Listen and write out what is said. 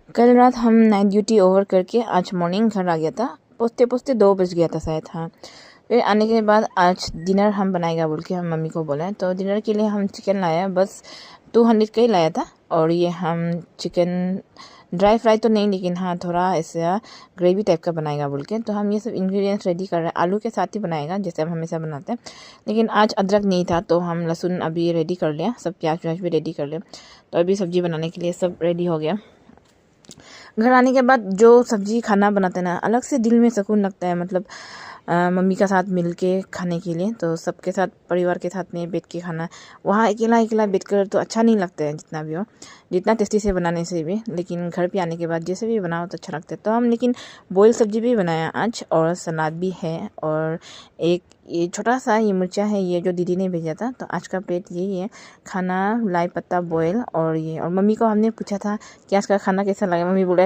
कल रात हम नाइट ड्यूटी ओवर करके आज मॉर्निंग घर आ गया था। पहुँचते पहुँचते 2 बज गया था शायद। हाँ, फिर आने के बाद आज डिनर हम बनाएगा बोल के हम मम्मी को बोला। तो डिनर के लिए हम चिकन लाया, बस 200 का ही लाया था। और ये हम चिकन ड्राई फ्राई तो नहीं, लेकिन हाँ थोड़ा ऐसा ग्रेवी टाइप का बनाएगा बोल के। तो हम ये सब इंग्रेडिएंट्स रेडी कर रहे हैं। आलू के साथ ही बनाएगा जैसे हम हमेशा बनाते हैं, लेकिन आज अदरक नहीं था तो हम लहसुन अभी रेडी कर लिया, सब प्याज व्याज भी रेडी कर लिया। तो अभी सब्ज़ी बनाने के लिए सब रेडी हो गया। घर आने के बाद जो सब्जी खाना बनाते हैं ना, अलग से दिल में सुकून लगता है। मतलब मम्मी का साथ मिल के खाने के लिए, तो सबके साथ परिवार के साथ में बैठ के खाना। वहाँ अकेला अकेला बैठ कर तो अच्छा नहीं लगता है, जितना भी हो, जितना टेस्टी से बनाने से भी। लेकिन घर पे आने के बाद जैसे भी बनाओ तो अच्छा लगता है। तो हम लेकिन बॉयल सब्जी भी बनाया आज, और सलाद भी है, और एक ये छोटा सा ये मिर्चा है, ये जो दीदी ने भेजा था। तो आज का प्लेट यही है, खाना लाई पत्ता बॉयल। और ये, और मम्मी को हमने पूछा था कि आज का खाना कैसा लगा। मम्मी बोला